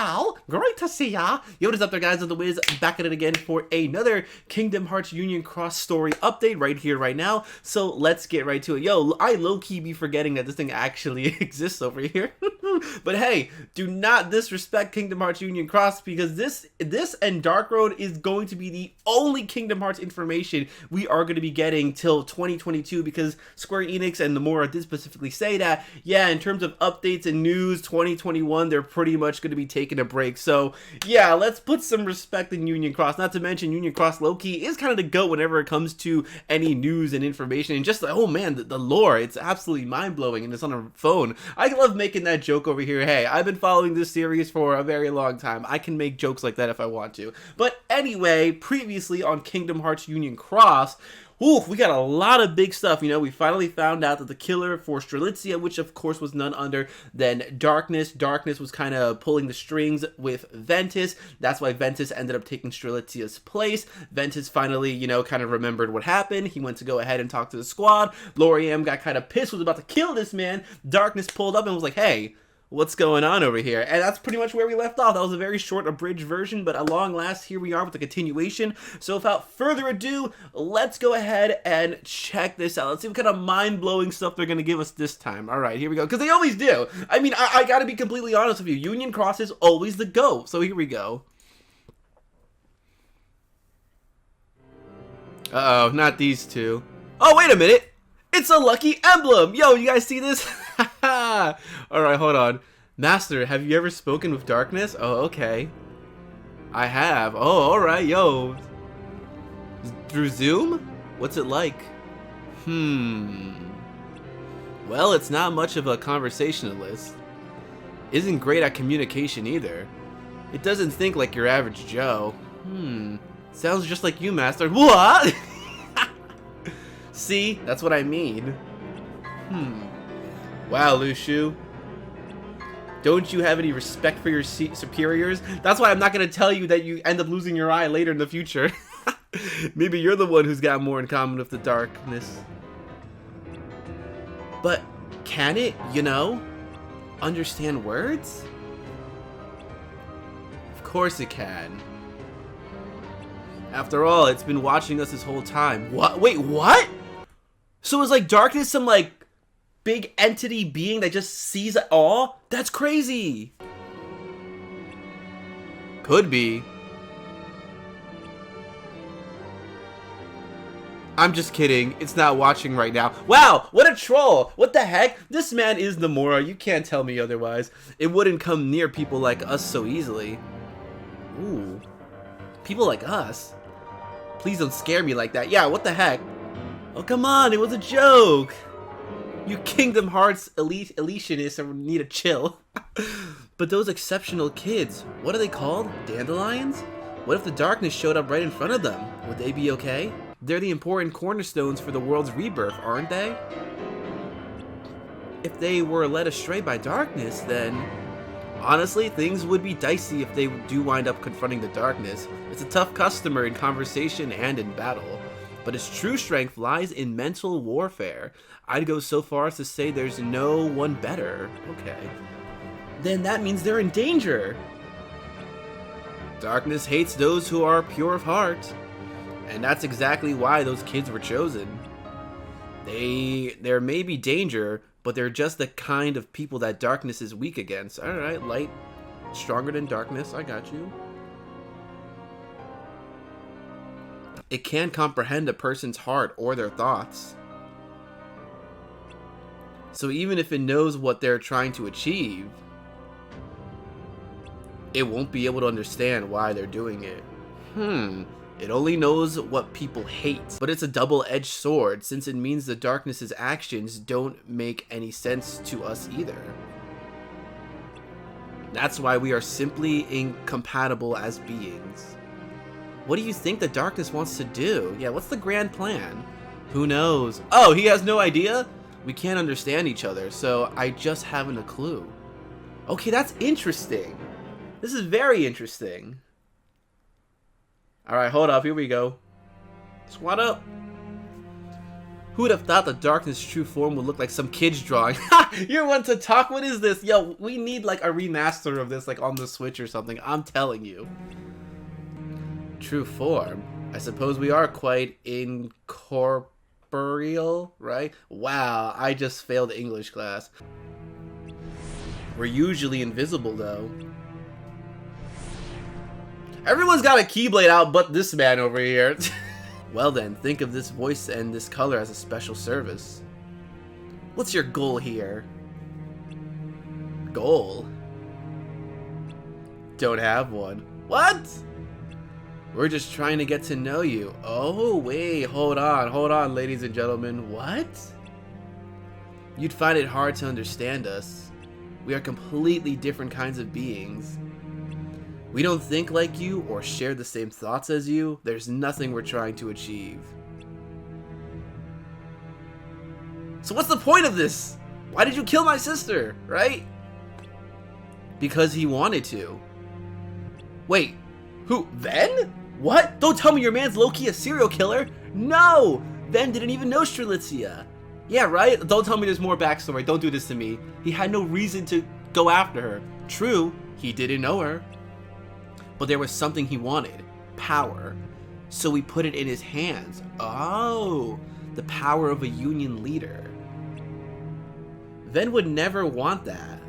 Cal, great to see ya. Yo, what is up there, guys? Of the Wiz, back at it again for another Kingdom Hearts Union Cross story update right here, right now. So let's get right to it. Yo, I low-key be forgetting that this thing actually exists over here. But hey, do not disrespect Kingdom Hearts Union Cross, because this and Dark Road is going to be the only Kingdom Hearts information we are going to be getting till 2022, because Square Enix and Nomura did specifically say that, yeah, in terms of updates and news, 2021, they're pretty much going to be taking a break. So yeah, let's put some respect in Union Cross. Not to mention, Union Cross low-key is kind of the GOAT whenever it comes to any news and information, and just like, oh man, the lore, it's absolutely mind-blowing, and it's on a phone. I love making that joke over here. Hey, I've been following this series for a very long time. I can make jokes like that if I want to. But anyway, previously on Kingdom Hearts Union Cross, ooh, we got a lot of big stuff. You know, we finally found out that the killer for Strelitzia, which of course was none other than Darkness. Darkness was kind of pulling the strings with Ventus. That's why Ventus ended up taking Strelitzia's place. Ventus finally, you know, kind of remembered what happened. He went to go ahead and talk to the squad. Loriam got kind of pissed, was about to kill this man. Darkness pulled up and was like, hey, what's going on over here? And that's pretty much where we left off. That was a very short, abridged version, but at long last, here we are with the continuation. So without further ado, let's go ahead and check this out. Let's see what kind of mind-blowing stuff they're going to give us this time. All right, here we go. Because they always do. I mean, I got to be completely honest with you. Union Cross is always the GOAT. So here we go. Uh-oh, not these two. Oh, wait a minute. It's a lucky emblem. Yo, you guys see this? Alright, hold on. Master, have you ever spoken with Darkness? Oh, okay. I have. Oh, alright, yo. Through Zoom? What's it like? Well, it's not much of a conversationalist. Isn't great at communication either. It doesn't think like your average Joe. Sounds just like you, Master. What? See? That's what I mean. Wow, Lushu. Don't you have any respect for your superiors? That's why I'm not going to tell you that you end up losing your eye later in the future. Maybe you're the one who's got more in common with the Darkness. But can it, you know, understand words? Of course it can. After all, it's been watching us this whole time. What? Wait, what? So is like Darkness some like big entity being that just sees it all? That's crazy. Could be. I'm just kidding. It's not watching right now. Wow, what a troll. What the heck? This man is Nomura. You can't tell me otherwise. It wouldn't come near people like us so easily. Ooh. People like us? Please don't scare me like that. Yeah, what the heck? Oh, come on, it was a joke. You Kingdom Hearts elitionists need to chill. But those exceptional kids, what are they called? Dandelions? What if the Darkness showed up right in front of them? Would they be okay? They're the important cornerstones for the world's rebirth, aren't they? If they were led astray by Darkness, then honestly, things would be dicey if they do wind up confronting the Darkness. It's a tough customer in conversation and in battle. But its true strength lies in mental warfare. I'd go so far as to say there's no one better. Okay. Then that means they're in danger. Darkness hates those who are pure of heart. And that's exactly why those kids were chosen. There may be danger, but they're just the kind of people that Darkness is weak against. Alright, light, stronger than Darkness, I got you. It can't comprehend a person's heart or their thoughts. So even if it knows what they're trying to achieve, it won't be able to understand why they're doing it. It only knows what people hate. But it's a double-edged sword, since it means the Darkness's actions don't make any sense to us either. That's why we are simply incompatible as beings. What do you think the Darkness wants to do? Yeah, what's the grand plan? Who knows? Oh, he has no idea? We can't understand each other, so I just haven't a clue. Okay, that's interesting. This is very interesting. Alright, hold up, here we go. Squat up. Who would have thought the darkness true form would look like some kid's drawing? You're one to talk. What is this? Yo, we need like a remaster of this like on the Switch or something. I'm telling you. True form. I suppose we are quite incorporeal, right? Wow, I just failed English class. We're usually invisible though. Everyone's got a Keyblade out but this man over here. Well then, think of this voice and this color as a special service. What's your goal here? Goal? Don't have one. What? We're just trying to get to know you. Oh, wait, hold on, ladies and gentlemen. What? You'd find it hard to understand us. We are completely different kinds of beings. We don't think like you or share the same thoughts as you. There's nothing we're trying to achieve. So what's the point of this? Why did you kill my sister, right? Because he wanted to. Wait, who, Ven? What? Don't tell me your man's low-key a serial killer. No! Ven didn't even know Strelitzia. Yeah, right? Don't tell me there's more backstory. Don't do this to me. He had no reason to go after her. True, he didn't know her. But there was something he wanted. Power. So we put it in his hands. Oh, the power of a union leader. Ven would never want that.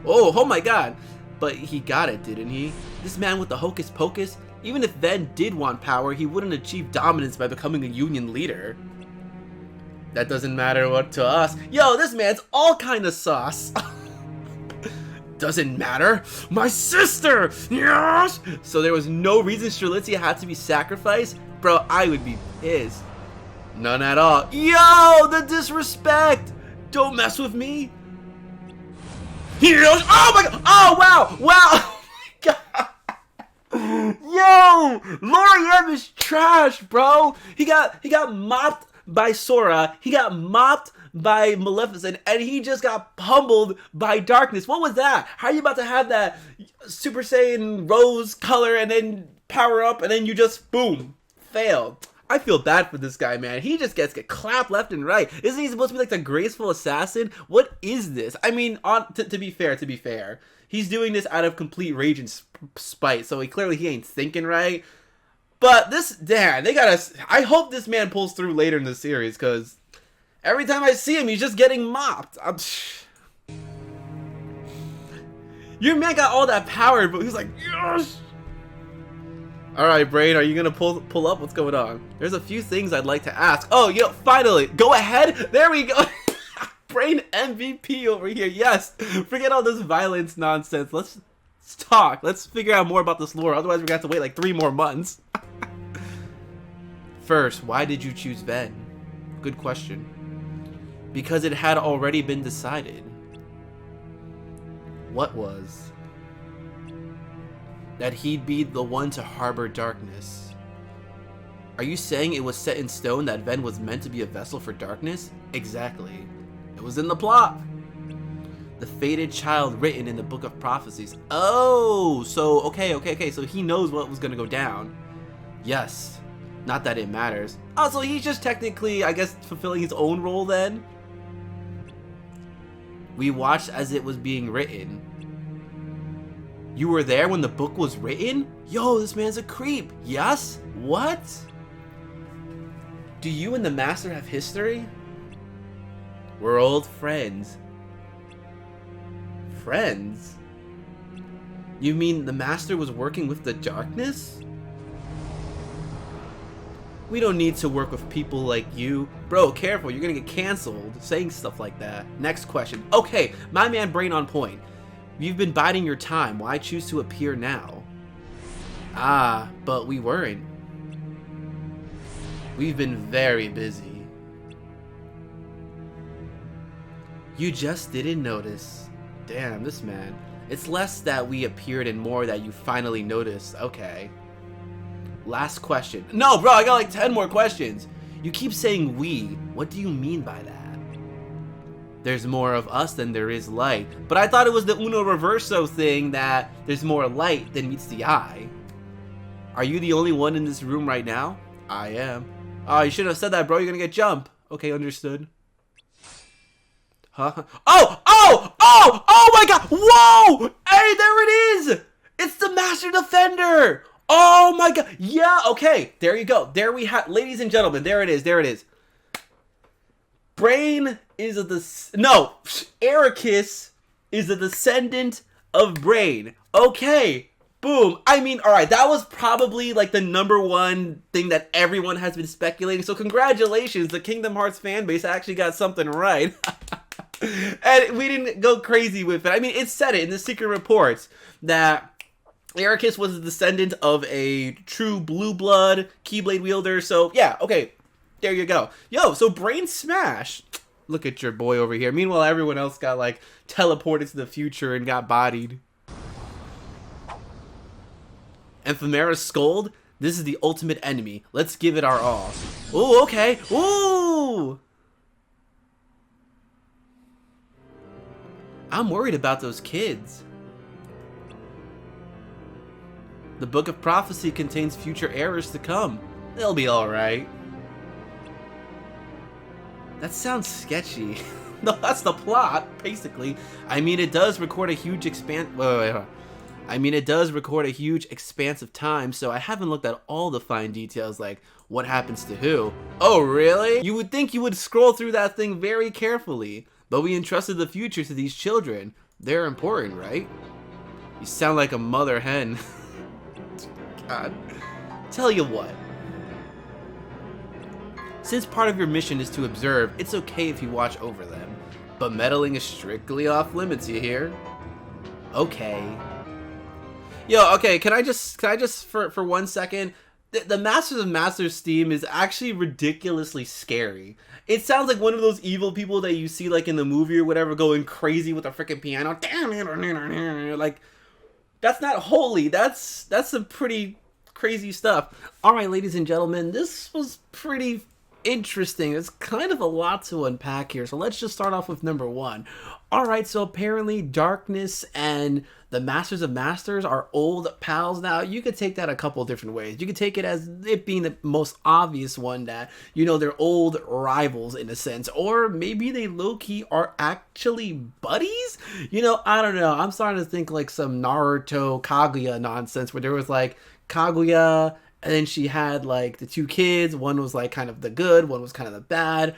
Oh my god. But he got it, didn't he? This man with the hocus pocus, even if Ven did want power, he wouldn't achieve dominance by becoming a union leader. That doesn't matter what to us. Yo, this man's all kind of sauce. Doesn't matter. My sister! Yes! So there was no reason Strelitzia had to be sacrificed? Bro, I would be pissed. None at all. Yo, the disrespect! Don't mess with me. Yes! Oh my god! Oh wow! Wow! Oh my god! Yo! Loriem is trash, bro! He got mopped by Sora. He got mopped by Maleficent, and he just got pummeled by Darkness. What was that? How are you about to have that Super Saiyan rose color and then power up and then you just, boom, failed? I feel bad for this guy, man. He just gets clapped left and right. Isn't he supposed to be like the graceful assassin? What is this? I mean, to be fair, he's doing this out of complete rage and spite, so he ain't thinking right. But this, damn, I hope this man pulls through later in the series, because every time I see him, he's just getting mopped. Your man got all that power, but he's like, yes! Alright, Brain, are you gonna pull up? What's going on? There's a few things I'd like to ask. Oh, yo, finally! Go ahead! There we go! Brain MVP over here, yes! Forget all this violence nonsense. Let's talk. Let's figure out more about this lore, otherwise we're gonna have to wait like 3 more months. First, why did you choose Ven? Good question. Because it had already been decided. What was? That he'd be the one to harbor darkness. Are you saying it was set in stone that Ven was meant to be a vessel for darkness? Exactly. It was in the plot. The fated child written in the book of prophecies. Oh, so okay. So he knows what was gonna go down. Yes. Not that it matters. Oh, so he's just technically, I guess, fulfilling his own role then? We watched as it was being written. You were there when the book was written? Yo, this man's a creep. Yes? What? Do you and the Master have history? We're old friends. Friends? You mean the Master was working with the darkness? We don't need to work with people like you. Bro, careful, you're gonna get canceled saying stuff like that. Next question. Okay, my man Brain on point. You've been biding your time. Why choose to appear now? Ah, but we weren't. We've been very busy. You just didn't notice. Damn, this man. It's less that we appeared and more that you finally noticed. Okay. Last question. No, bro, I got like 10 more questions. You keep saying we. What do you mean by that? There's more of us than there is light. But I thought it was the Uno Reverso thing that there's more light than meets the eye. Are you the only one in this room right now? I am. Oh, you shouldn't have said that, bro. You're gonna get jumped. Okay, understood. Huh? Oh! Oh! Oh! Oh my god! Whoa! Hey, there it is! It's the Master Defender! Oh my god! Yeah, okay. There you go. There we have... Ladies and gentlemen, there it is. There it is. Brain is no, Ericus is a descendant of Brain. Okay, boom. I mean, all right, that was probably like the #1 thing that everyone has been speculating. So congratulations, the Kingdom Hearts fan base actually got something right. And we didn't go crazy with it. I mean, it said it in the secret reports that Ericus was a descendant of a true blue blood Keyblade wielder. So yeah, okay. There you go. Yo, so Brain Smash. Look at your boy over here. Meanwhile, everyone else got, like, teleported to the future and got bodied. Ephemera's Scold. This is the ultimate enemy. Let's give it our all. Ooh, okay. Ooh! I'm worried about those kids. The Book of Prophecy contains future errors to come. They'll be alright. That sounds sketchy. No, that's the plot, basically. I mean, it does record a huge it does record a huge expanse of time, so I haven't looked at all the fine details, like what happens to who. Oh, really? You would think you would scroll through that thing very carefully, but we entrusted the future to these children. They're important, right? You sound like a mother hen. God. Tell you what. Since part of your mission is to observe, it's okay if you watch over them. But meddling is strictly off limits, you hear? Okay. Yo, okay, can I just for 1 second? The Masters of Masters theme is actually ridiculously scary. It sounds like one of those evil people that you see like in the movie or whatever going crazy with a freaking piano. Like, that's not holy. That's some pretty crazy stuff. Alright, ladies and gentlemen, this was pretty interesting. There's kind of a lot to unpack here, so let's just start off with #1. Alright, so apparently Darkness and the Masters of Masters are old pals now. You could take that a couple different ways. You could take it as it being the most obvious one that, you know, they're old rivals in a sense, or maybe they low-key are actually buddies? You know, I don't know. I'm starting to think like some Naruto Kaguya nonsense where there was like Kaguya, and then she had like the 2 kids. One was like kind of the good, one was kind of the bad.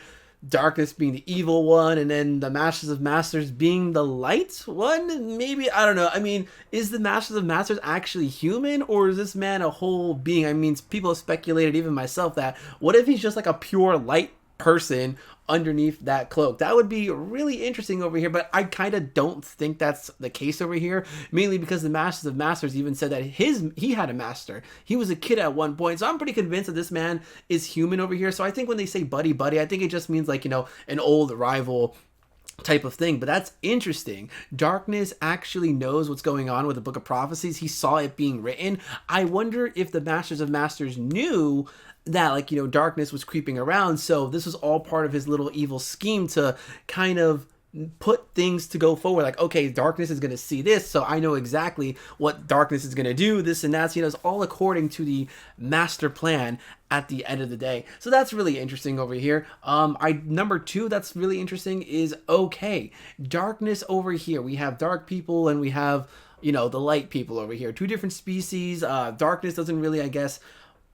Darkness being the evil one, and then the Masters of Masters being the light one? Maybe, I don't know. I mean, is the Masters of Masters actually human, or is this man a whole being? I mean, people have speculated, even myself, that what if he's just like a pure light person underneath that cloak? That would be really interesting over here, but I kind of don't think that's the case over here, mainly because the Masters of Masters even said that he had a master. He was a kid at one point, so I'm pretty convinced that this man is human over here. So I think when they say buddy buddy, I think it just means like, you know, an old rival type of thing. But that's interesting. Darkness actually knows what's going on with the Book of Prophecies. He saw it being written. I wonder if the Masters of Masters knew that, like, you know, Darkness was creeping around, so this was all part of his little evil scheme to kind of put things to go forward. Like, okay, Darkness is going to see this, so I know exactly what Darkness is going to do, this and that. So, you know, it's all according to the master plan at the end of the day. So that's really interesting over here. #2 that's really interesting is, okay, Darkness over here. We have dark people and we have, you know, the light people over here. 2 different species. Darkness doesn't really, I guess,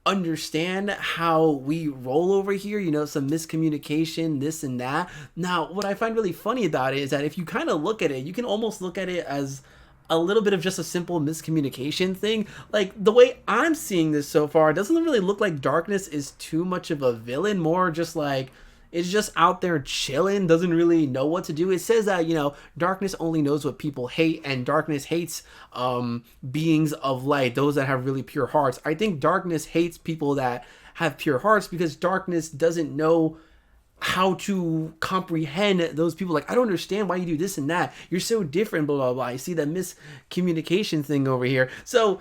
understand how we roll over here, you know, some miscommunication, this and that. Now, what I find really funny about it is that if you kind of look at it, you can almost look at it as a little bit of just a simple miscommunication thing. Like, the way I'm seeing this so far, it doesn't really look like Darkness is too much of a villain, more just like it's just out there chilling, doesn't really know what to do. It says that, you know, Darkness only knows what people hate, and Darkness hates beings of light, those that have really pure hearts. I think Darkness hates people that have pure hearts because Darkness doesn't know how to comprehend those people. Like, I don't understand why you do this and that. You're so different, blah, blah, blah. You see that miscommunication thing over here. So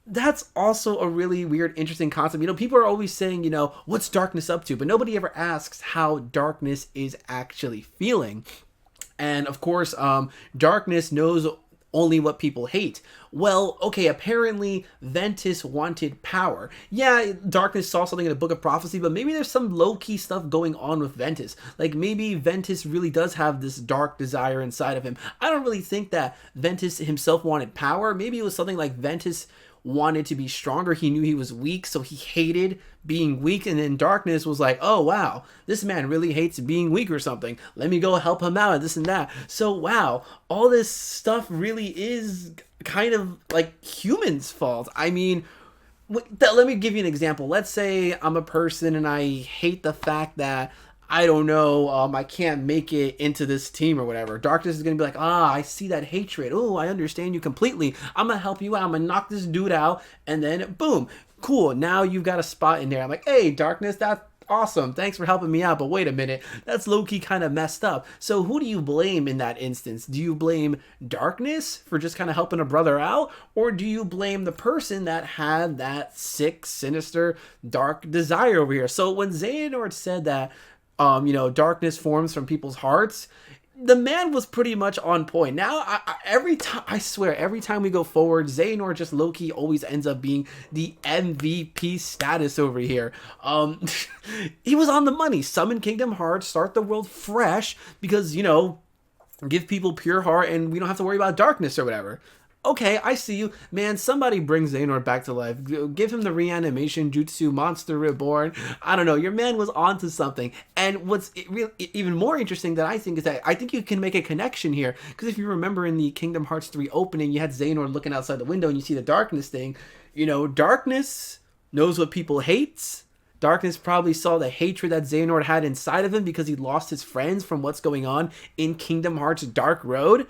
that's also a really weird, interesting concept. You know, people are always saying, you know, what's Darkness up to? But nobody ever asks how Darkness is actually feeling. And of course, Darkness knows only what people hate. Well, okay, apparently Ventus wanted power. Yeah, Darkness saw something in the Book of Prophecy, but maybe there's some low-key stuff going on with Ventus. Like, maybe Ventus really does have this dark desire inside of him. I don't really think that Ventus himself wanted power. Maybe it was something like Ventus wanted to be stronger. He knew he was weak, so he hated being weak. And then Darkness was like, oh wow, this man really hates being weak or something. Let me go help him out and this and that. So wow, all this stuff really is kind of like humans' fault. I mean, let me give you an example. Let's say I'm a person and I hate the fact that I don't know, I can't make it into this team or whatever. Darkness is going to be like, I see that hatred. Oh, I understand you completely. I'm going to help you out. I'm going to knock this dude out. And then, boom, cool. Now you've got a spot in there. I'm like, hey, Darkness, that's awesome. Thanks for helping me out. But wait a minute. That's low-key kind of messed up. So who do you blame in that instance? Do you blame Darkness for just kind of helping a brother out? Or do you blame the person that had that sick, sinister, dark desire over here? So when Xehanort said that, darkness forms from people's hearts, the man was pretty much on point. Now, every time, I swear, every time we go forward, Xehanort just low-key always ends up being the MVP status over here. He was on the money. Summon Kingdom Hearts, start the world fresh, because, give people pure heart, and we don't have to worry about darkness or whatever. Okay, I see you. Man, somebody bring Xehanort back to life. Give him the reanimation jutsu, Monster Reborn. I don't know. Your man was onto something. And what's even more interesting that I think is that I think you can make a connection here. Because if you remember in the Kingdom Hearts 3 opening, you had Xehanort looking outside the window and you see the darkness thing. Darkness knows what people hate. Darkness probably saw the hatred that Xehanort had inside of him because he lost his friends from what's going on in Kingdom Hearts Dark Road.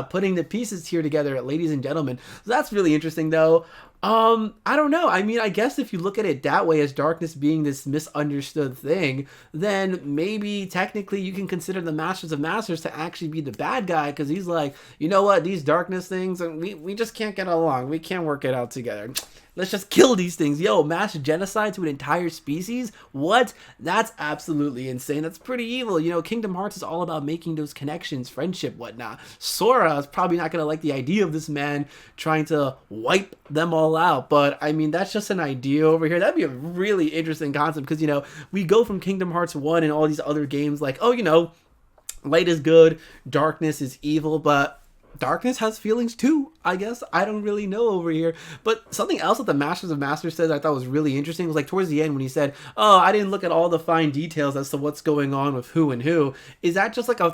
Putting the pieces here together, ladies and gentlemen. So that's really interesting, though. I don't know. I mean, I guess if you look at it that way, as darkness being this misunderstood thing, then maybe technically you can consider the Masters of Masters to actually be the bad guy, because he's like, you know what, these darkness things, we just can't get along. We can't work it out together. Let's just kill these things. Yo, mass genocide to an entire species? What? That's absolutely insane. That's pretty evil. Kingdom Hearts is all about making those connections, friendship, whatnot. Sora is probably not going to like the idea of this man trying to wipe them all out. But, I mean, that's just an idea over here. That'd be a really interesting concept because, we go from Kingdom Hearts 1 and all these other games like, light is good, darkness is evil, but darkness has feelings too, I guess. I don't really know over here. But something else that the Masters of Masters said I thought was really interesting was like towards the end when he said, I didn't look at all the fine details as to what's going on with who and who. Is that just like a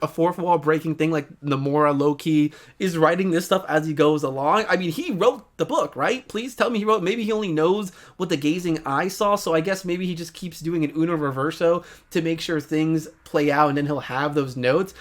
fourth wall breaking thing, like Nomura low-key is writing this stuff as he goes along? I mean, he wrote the book, right? Please tell me he wrote. Maybe he only knows what the gazing eye saw, so I guess maybe he just keeps doing an uno reverso to make sure things play out, and then he'll have those notes.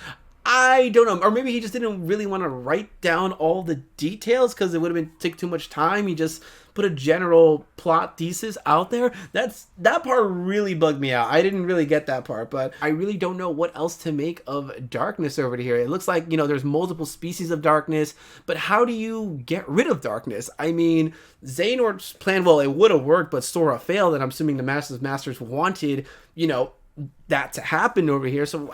I don't know, or maybe he just didn't really want to write down all the details because it would have take too much time. He just put a general plot thesis out there. That part really bugged me out. I didn't really get that part, but I really don't know what else to make of darkness over here. It looks like, there's multiple species of darkness, but how do you get rid of darkness? I mean, Xehanort's plan, well, it would have worked, but Sora failed, and I'm assuming the Masters of Masters wanted, that to happen over here. So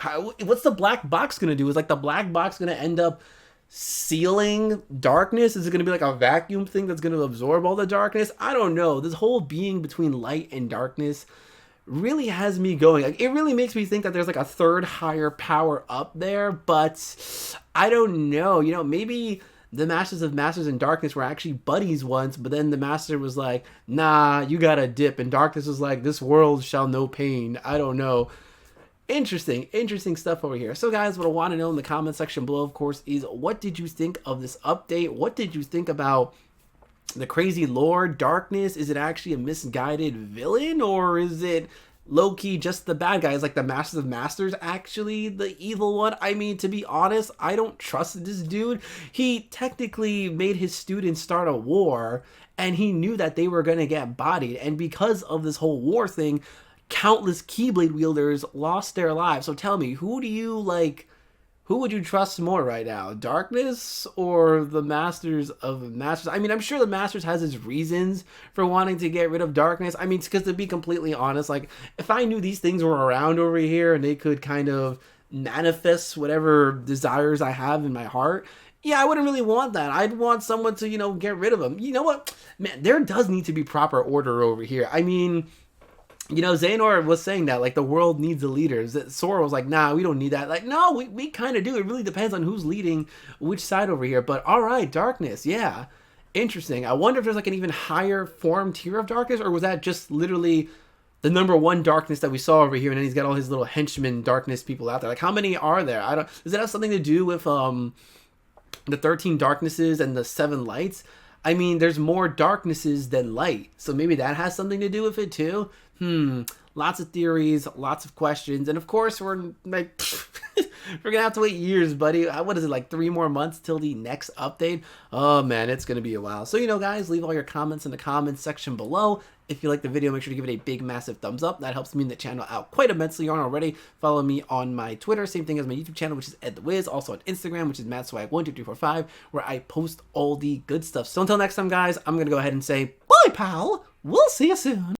what's the black box gonna do? Is like the black box gonna end up sealing darkness? Is it gonna be like a vacuum thing that's gonna absorb all the darkness? I don't know. This whole being between light and darkness really has me going. Like, it really makes me think that there's like a third higher power up there, but I don't know. Maybe the Masters of Masters and Darkness were actually buddies once, but then the Master was like, nah, you gotta dip, and Darkness was like, this world shall know pain. I don't know. Interesting stuff over here. So guys, what I want to know in the comment section below, of course, is what did you think of this update? What did you think about the crazy lore? Darkness, is it actually a misguided villain, or is it low-key just the bad guy? Is like the Masters of Masters actually the evil one? I mean, to be honest, I don't trust this dude. He technically made his students start a war, and he knew that they were going to get bodied, and because of this whole war thing, countless Keyblade wielders lost their lives. So tell me, who would you trust more right now? Darkness or the Masters of Masters? I mean, I'm sure the Masters has his reasons for wanting to get rid of Darkness. I mean, because to be completely honest, like, if I knew these things were around over here and they could kind of manifest whatever desires I have in my heart, Yeah, I wouldn't really want that. I'd want someone to, get rid of him. You know what? Man, there does need to be proper order over here. I mean, Xehanort was saying that, like, the world needs a leader. Sora was like, nah, we don't need that. Like, no, we kind of do. It really depends on who's leading which side over here. But, all right, darkness, yeah. Interesting. I wonder if there's, like, an even higher form tier of darkness, or was that just literally the #1 darkness that we saw over here, and then he's got all his little henchmen darkness people out there. Like, how many are there? Does it have something to do with, the 13 darknesses and the 7 lights? I mean, there's more darknesses than light, so maybe that has something to do with it too. Lots of theories, lots of questions, and of course we're like, we're gonna have to wait years, buddy. What is it, like 3 more months till the next update? Oh man, it's gonna be a while. So guys, leave all your comments in the comments section below. If you like the video, make sure to give it a big, massive thumbs up. That helps me and the channel out quite immensely. You aren't already, follow me on my Twitter. Same thing as my YouTube channel, which is Ed the Wiz. Also on Instagram, which is MattSwag12345, where I post all the good stuff. So until next time, guys, I'm going to go ahead and say, bye, pal. We'll see you soon.